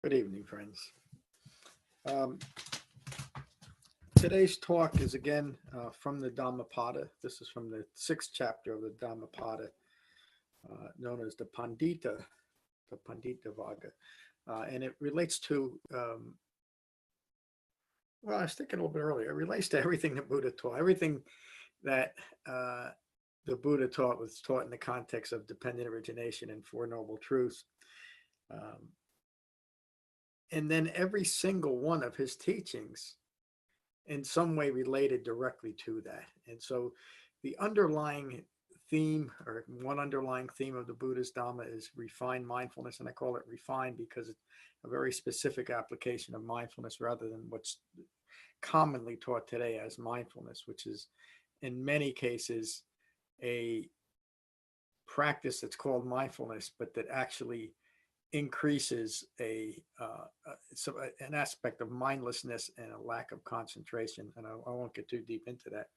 Good evening, friends. Um, Today's talk is again from the Dhammapada. This is from the 6th chapter of the Dhammapada, known as the Panditavagga. And it relates to, well, I was thinking a little bit earlier, it relates to everything that Buddha taught. Everything that the Buddha taught was taught in the context of dependent origination and Four Noble Truths. And then every single one of his teachings in some way related directly to that. And so the underlying theme, or one underlying theme of the Buddha's Dhamma, is refined mindfulness. And I call it refined because it's a very specific application of mindfulness rather than what's commonly taught today as mindfulness, which is in many cases a practice that's called mindfulness, but that actually increases an aspect of mindlessness and a lack of concentration. And I won't get too deep into that.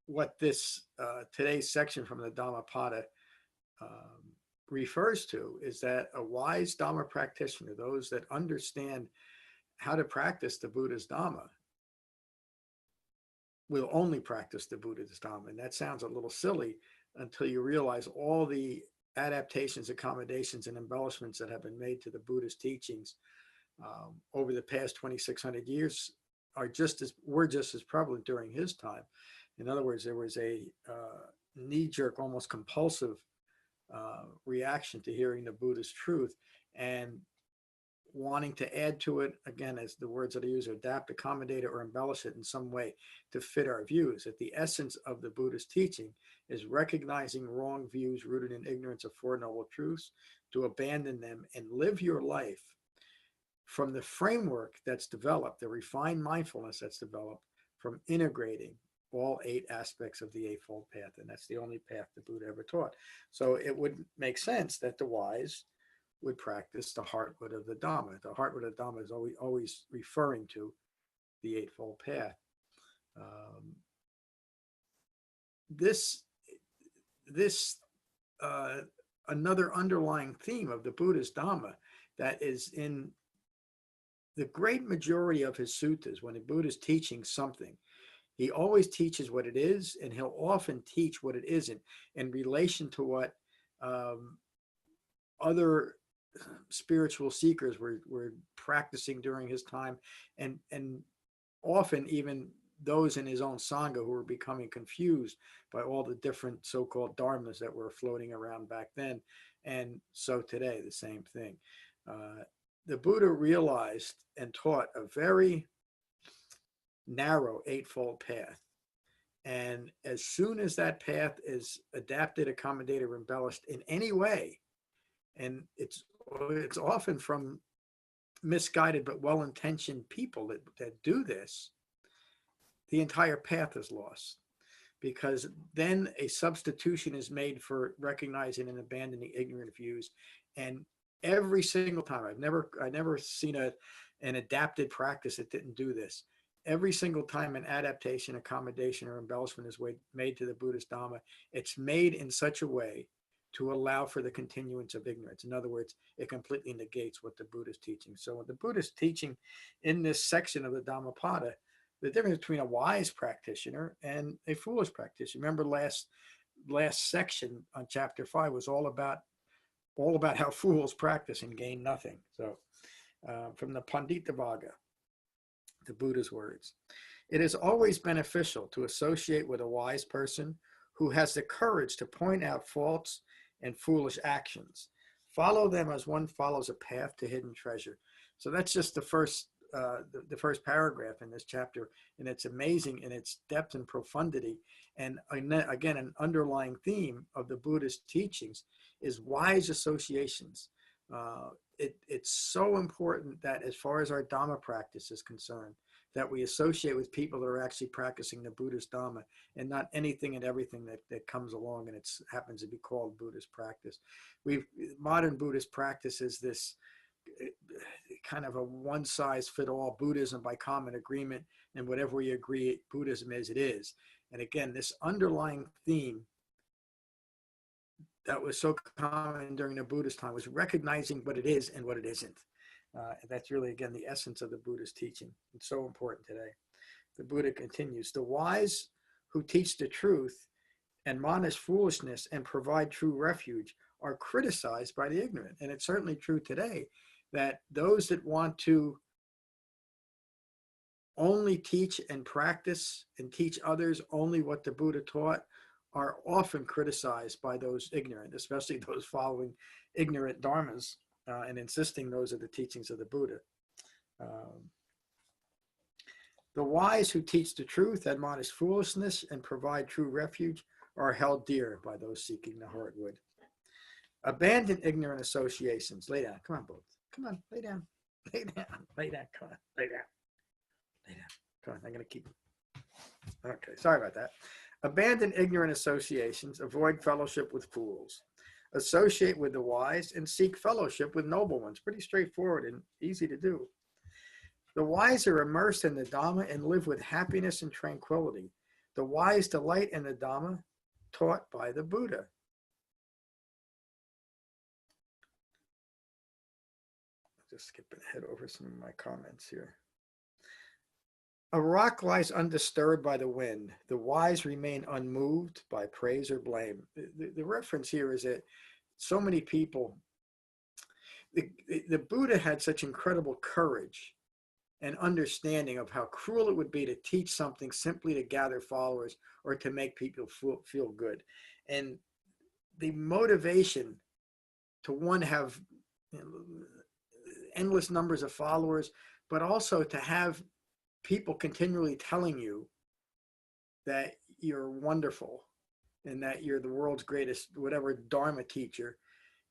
What this today's section from the Dhammapada refers to is that a wise Dhamma practitioner, those that understand how to practice the Buddha's Dhamma, will only practice the Buddha's Dhamma. And that sounds a little silly until you realize all the adaptations, accommodations, and embellishments that have been made to the Buddhist teachings over the past 2,600 years were just as prevalent during his time. In other words, there was a knee-jerk, almost compulsive reaction to hearing the Buddhist truth and wanting to add to it, again, as the words that I use, adapt, accommodate it, or embellish it in some way to fit our views. That the essence of the Buddhist teaching is recognizing wrong views rooted in ignorance of Four Noble Truths, to abandon them and live your life from the framework that's developed, the refined mindfulness that's developed from integrating all 8 aspects of the Eightfold Path. And that's the only path the Buddha ever taught. So it would make sense that the wise would practice the Heartwood of the Dhamma. The Heartwood of the Dhamma is always referring to the Eightfold Path. Another underlying theme of the Buddha's Dhamma that is in the great majority of his suttas. When the Buddha is teaching something, he always teaches what it is, and he'll often teach what it isn't in relation to what other spiritual seekers were practicing during his time, and often even those in his own Sangha who were becoming confused by all the different so-called dharmas that were floating around back then. And so today, the same thing. The Buddha realized and taught a very narrow Eightfold Path. And as soon as that path is adapted, accommodated, or embellished in any way, and it's often from misguided but well-intentioned people that do this, the entire path is lost, because then a substitution is made for recognizing and abandoning ignorant views. And every single time, I've never seen an adapted practice that didn't do this. Every single time an adaptation, accommodation, or embellishment is made to the Buddhist Dhamma, it's made in such a way to allow for the continuance of ignorance. In other words, it completely negates what the Buddha is teaching. So what the Buddha is teaching in this section of the Dhammapada, the difference between a wise practitioner and a foolish practitioner. Remember last section on chapter 5 was all about how fools practice and gain nothing. So from the Panditavagga, the Buddha's words: it is always beneficial to associate with a wise person who has the courage to point out faults and foolish actions. Follow them as one follows a path to hidden treasure. So that's just the first paragraph in this chapter, and it's amazing in its depth and profundity. And again, an underlying theme of the Buddhist teachings is wise associations. It's so important that as far as our Dhamma practice is concerned, that we associate with people that are actually practicing the Buddhist Dhamma, and not anything and everything that comes along and it happens to be called Buddhist practice. Modern Buddhist practice is this kind of a one-size-fits-all Buddhism by common agreement, and whatever we agree Buddhism is, it is. And again, this underlying theme that was so common during the Buddhist time was recognizing what it is and what it isn't. That's really, again, the essence of the Buddha's teaching. It's so important today. The Buddha continues, the wise who teach the truth, admonish foolishness, and provide true refuge are criticized by the ignorant. And it's certainly true today that those that want to only teach and practice and teach others only what the Buddha taught are often criticized by those ignorant, especially those following ignorant dharmas and insisting those are the teachings of the Buddha. The wise who teach the truth, admonish foolishness, and provide true refuge are held dear by those seeking the Heartwood. Abandon ignorant associations. Lay down. Come on, both. Come on, lay down. Lay down. Lay down. Come on, lay down. Lay down. Come on, I'm going to keep. Okay, sorry about that. Abandon ignorant associations. Avoid fellowship with fools. Associate with the wise and seek fellowship with noble ones. Pretty straightforward and easy to do. The wise are immersed in the Dhamma and live with happiness and tranquility. The wise delight in the Dhamma taught by the Buddha. Just skipping ahead over some of my comments here. A rock lies undisturbed by the wind. The wise remain unmoved by praise or blame. The reference here is that so many people, the Buddha had such incredible courage and understanding of how cruel it would be to teach something simply to gather followers or to make people feel good. And the motivation to, one, have endless numbers of followers, but also to have people continually telling you that you're wonderful and that you're the world's greatest, whatever, Dharma teacher,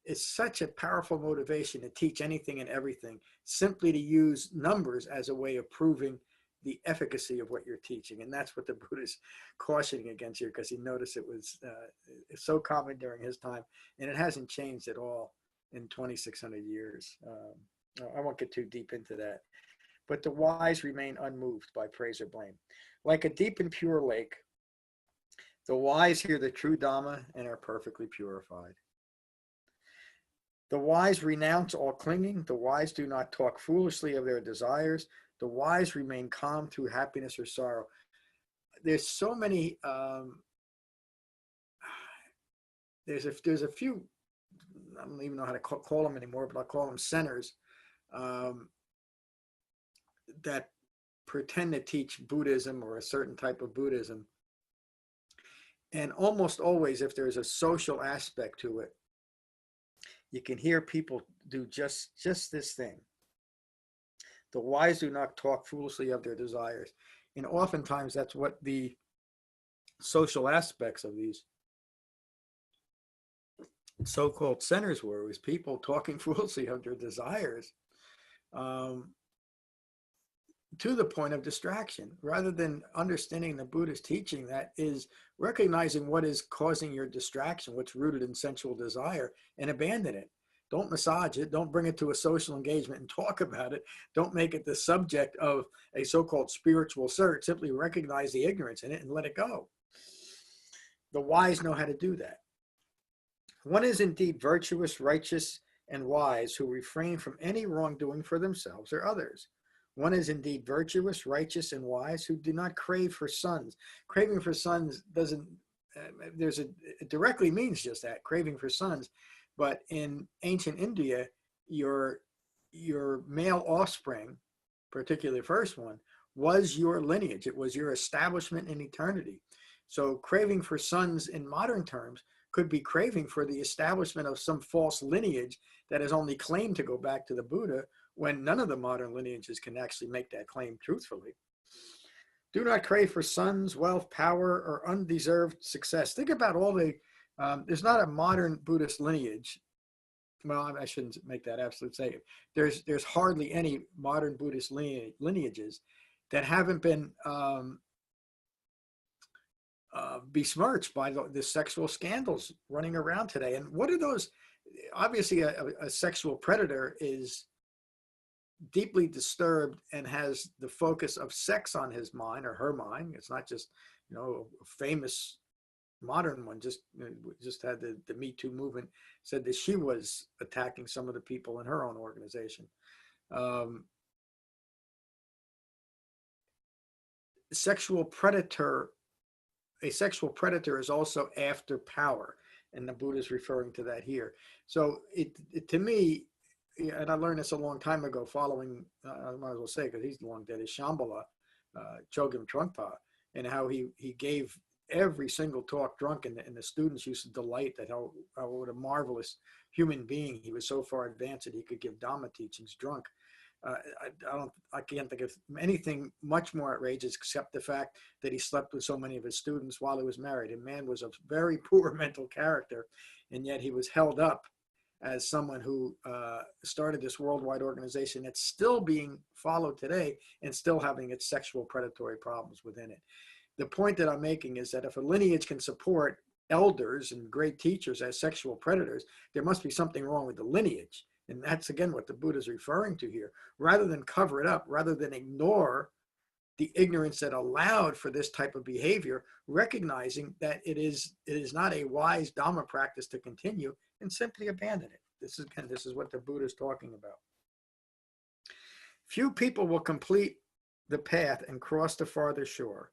is such a powerful motivation to teach anything and everything, simply to use numbers as a way of proving the efficacy of what you're teaching. And that's what the Buddha's cautioning against here, because he noticed it was so common during his time, and it hasn't changed at all in 2,600 years. I won't get too deep into that. But the wise remain unmoved by praise or blame. Like a deep and pure lake, the wise hear the true Dhamma and are perfectly purified. The wise renounce all clinging. The wise do not talk foolishly of their desires. The wise remain calm through happiness or sorrow. There's so many, there's a few, I don't even know how to call them anymore, but I'll call them centers that pretend to teach Buddhism or a certain type of Buddhism. And almost always, if there's a social aspect to it, you can hear people do just this thing. The wise do not talk foolishly of their desires. And oftentimes that's what the social aspects of these so-called centers were, was people talking foolishly of their desires to the point of distraction, rather than understanding the Buddhist teaching that is recognizing what is causing your distraction, what's rooted in sensual desire, and abandon it. Don't massage it. Don't bring it to a social engagement and talk about it. Don't make it the subject of a so-called spiritual search. Simply recognize the ignorance in it and let it go. The wise know how to do that. One is indeed virtuous, righteous, and wise who refrain from any wrongdoing for themselves or others. One is indeed virtuous, righteous, and wise who do not crave for sons. Craving for sons doesn't, it directly means just that, craving for sons. But in ancient India, your male offspring, particularly the first one, was your lineage. It was your establishment in eternity. So craving for sons in modern terms could be craving for the establishment of some false lineage that is only claimed to go back to the Buddha, when none of the modern lineages can actually make that claim truthfully. Do not crave for sons, wealth, power, or undeserved success. Think about all the, there's not a modern Buddhist lineage. Well, I shouldn't make that absolute statement. There's hardly any modern Buddhist lineages that haven't been besmirched by the sexual scandals running around today. And what are those? Obviously, a sexual predator is deeply disturbed and has the focus of sex on his mind or her mind. It's not just, a famous modern one just had the Me Too movement, said that she was attacking some of the people in her own organization. Um, sexual predator, a sexual predator is also after power, and the Buddha is referring to that here. So it to me, and I learned this a long time ago following, I might as well say, because he's long dead, is Shambhala, Chogyam Trungpa, and how he gave every single talk drunk, and the students used to delight that how what a marvelous human being he was, so far advanced that he could give Dhamma teachings drunk. I can't think of anything much more outrageous except the fact that he slept with so many of his students while he was married. And man was a very poor mental character, and yet he was held up as someone who started this worldwide organization that's still being followed today and still having its sexual predatory problems within it. The point that I'm making is that if a lineage can support elders and great teachers as sexual predators, there must be something wrong with the lineage. And that's, again, what the Buddha is referring to here. Rather than cover it up, rather than ignore the ignorance that allowed for this type of behavior, recognizing that it is not a wise Dhamma practice to continue, and simply abandon it. This is what the Buddha is talking about. Few people will complete the path and cross the farther shore.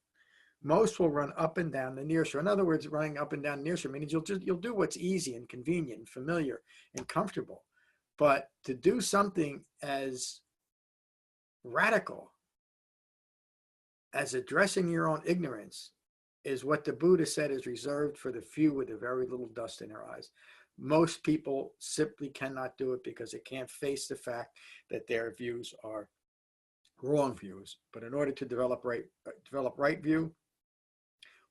Most will run up and down the near shore. In other words, running up and down the near shore means you'll do what's easy and convenient and familiar and comfortable. But to do something as radical as addressing your own ignorance is what the Buddha said is reserved for the few with a very little dust in their eyes. Most people simply cannot do it because they can't face the fact that their views are wrong views. But in order to develop right view,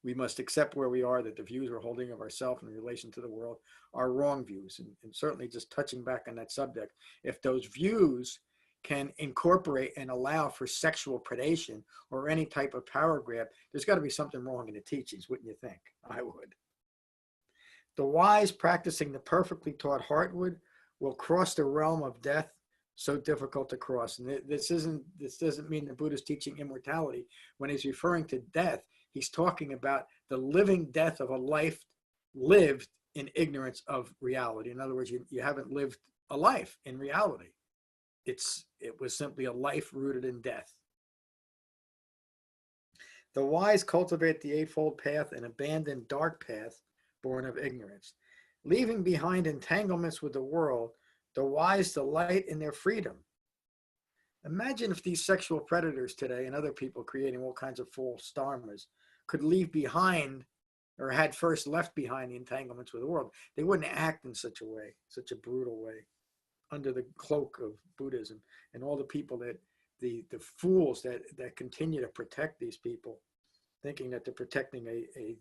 we must accept where we are, that the views we're holding of ourselves in relation to the world are wrong views. And certainly, just touching back on that subject, if those views can incorporate and allow for sexual predation or any type of power grab, there's got to be something wrong in the teachings, wouldn't you think? I would. The wise practicing the perfectly taught Heartwood will cross the realm of death, so difficult to cross. And this doesn't mean the Buddha's teaching immortality. When he's referring to death, he's talking about the living death of a life lived in ignorance of reality. In other words, you haven't lived a life in reality. It was simply a life rooted in death. The wise cultivate the eightfold path and abandon dark path born of ignorance. Leaving behind entanglements with the world, the wise delight in their freedom. Imagine if these sexual predators today and other people creating all kinds of false dharmas could leave behind, or had first left behind, the entanglements with the world. They wouldn't act in such a way, such a brutal way, under the cloak of Buddhism, and all the people that the fools that continue to protect these people, thinking that they're protecting a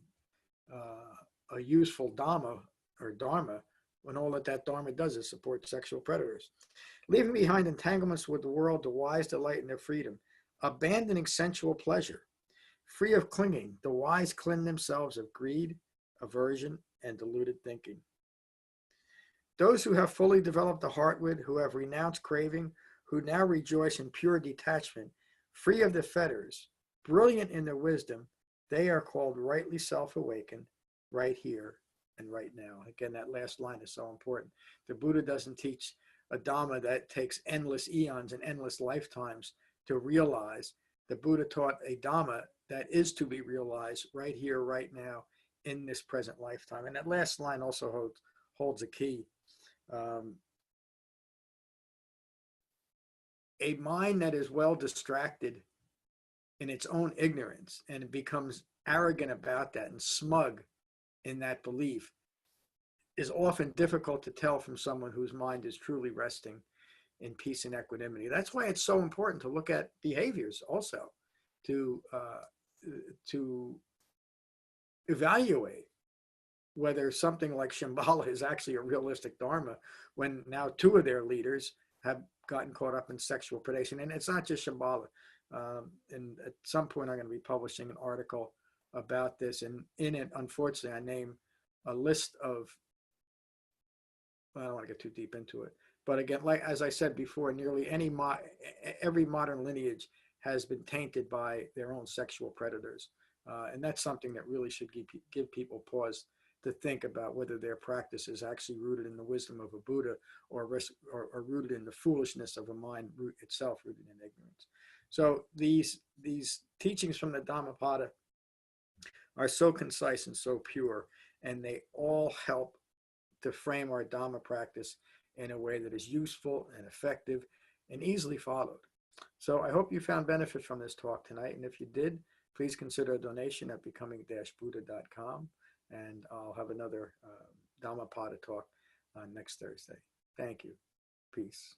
useful Dhamma or Dharma, when all that Dharma does is support sexual predators. Leaving behind entanglements with the world, the wise delight in their freedom, abandoning sensual pleasure. Free of clinging, the wise cleanse themselves of greed, aversion, and deluded thinking. Those who have fully developed the Heartwood, who have renounced craving, who now rejoice in pure detachment, free of the fetters, brilliant in their wisdom, they are called rightly self-awakened, right here and right now. Again, that last line is so important. The Buddha doesn't teach a Dhamma that takes endless eons and endless lifetimes to realize. The Buddha taught a Dhamma that is to be realized right here, right now, in this present lifetime. And that last line also holds a key. A mind that is well distracted in its own ignorance and it becomes arrogant about that and smug in that belief is often difficult to tell from someone whose mind is truly resting in peace and equanimity. That's why it's so important to look at behaviors also, to evaluate whether something like Shambhala is actually a realistic Dharma, when now two of their leaders have gotten caught up in sexual predation. And it's not just Shambhala. And at some point, I'm going to be publishing an article about this. And in it, unfortunately, I name a list of, well, I don't want to get too deep into it. But again, like as I said before, nearly every modern lineage has been tainted by their own sexual predators. And that's something that really should give people pause to think about whether their practice is actually rooted in the wisdom of a Buddha, or rooted in the foolishness of a mind itself rooted in ignorance. So these teachings from the Dhammapada are so concise and so pure, and they all help to frame our Dhamma practice in a way that is useful and effective and easily followed. So I hope you found benefit from this talk tonight, and if you did, please consider a donation at becoming-buddha.com, and I'll have another Dhammapada talk next Thursday. Thank you. Peace.